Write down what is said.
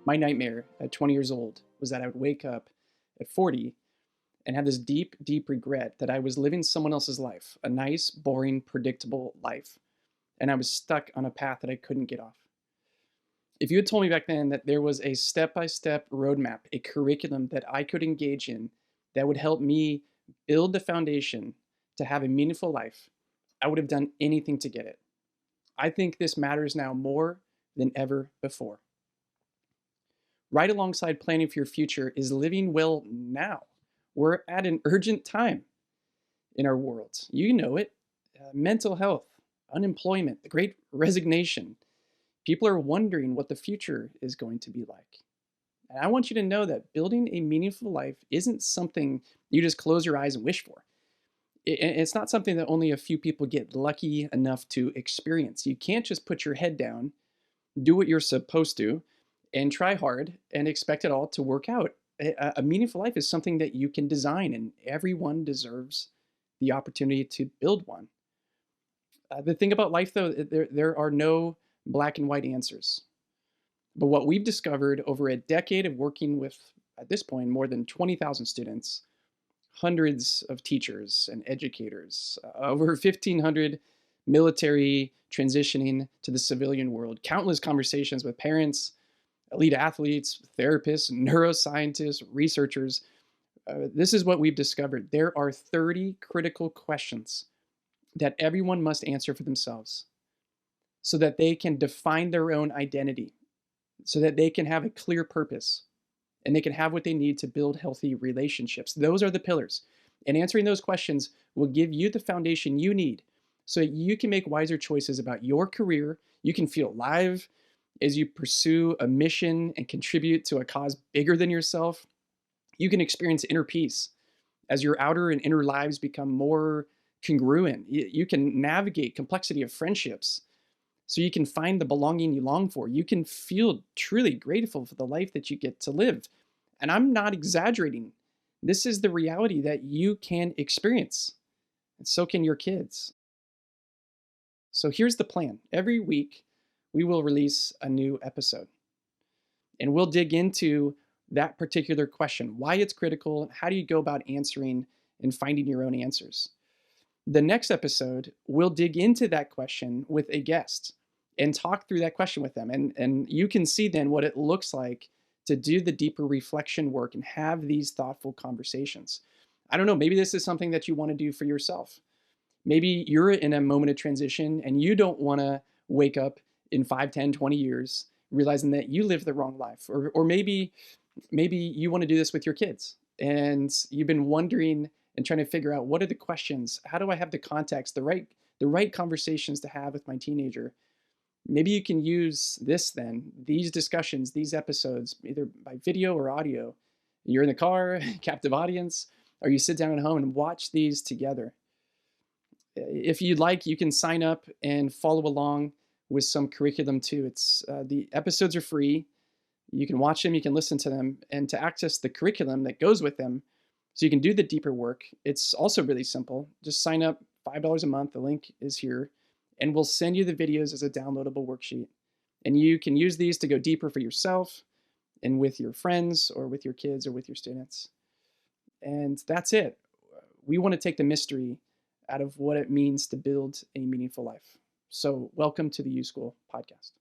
My nightmare at 20 years old was that I would wake up at 40 and have this deep, deep regret that I was living someone else's life, a nice, boring, predictable life. And I was stuck on a path that I couldn't get off. If you had told me back then that there was a step by step roadmap, a curriculum that I could engage in that would help me build the foundation to have a meaningful life, I would have done anything to get it. I think this matters now more than ever before. Right alongside planning for your future is living well now. We're at an urgent time in our world. You know it. Mental health, unemployment, the Great Resignation. People are wondering what the future is going to be like. And I want you to know that building a meaningful life isn't something you just close your eyes and wish for. It's not something that only a few people get lucky enough to experience. You can't just put your head down, do what you're supposed to, and try hard and expect it all to work out. A meaningful life is something that you can design, and everyone deserves the opportunity to build one. The thing about life, though, there are no black and white answers. But what we've discovered over a decade of working with, at this point, more than 20,000 students, hundreds of teachers and educators, over 1,500 military transitioning to the civilian world, countless conversations with parents, elite athletes, therapists, neuroscientists, researchers. This is what we've discovered. There are 30 critical questions that everyone must answer for themselves so that they can define their own identity, so that they can have a clear purpose, and they can have what they need to build healthy relationships. Those are the pillars. And answering those questions will give you the foundation you need so that you can make wiser choices about your career. You can feel alive as you pursue a mission and contribute to a cause bigger than yourself. You can experience inner peace as your outer and inner lives become more congruent. You can navigate complexity of friendships so you can find the belonging you long for. You can feel truly grateful for the life that you get to live. And I'm not exaggerating. This is the reality that you can experience, and so can your kids. So here's the plan. Every week, we will release a new episode, and we'll dig into that particular question, why it's critical, and how do you go about answering and finding your own answers. The next episode, we'll dig into that question with a guest and talk through that question with them. And you can see then what it looks like to do the deeper reflection work and have these thoughtful conversations. I don't know, maybe this is something that you want to do for yourself. Maybe you're in a moment of transition and you don't want to wake up in 5, 10, 20 years realizing that you lived the wrong life. Or maybe you want to do this with your kids and you've been wondering and trying to figure out, what are the questions? How do I have the context, the right conversations to have with my teenager? Maybe you can use these discussions, these episodes, either by video or audio. You're in the car, captive audience, or you sit down at home and watch these together. If you'd like, you can sign up and follow along with some curriculum too. The episodes are free. You can watch them, you can listen to them, and to access the curriculum that goes with them, so you can do the deeper work, it's also really simple. Just sign up, $5 a month. The link is here, and we'll send you the videos as a downloadable worksheet. And you can use these to go deeper for yourself and with your friends or with your kids or with your students. And that's it. We want to take the mystery out of what it means to build a meaningful life. So welcome to the YouSchool podcast.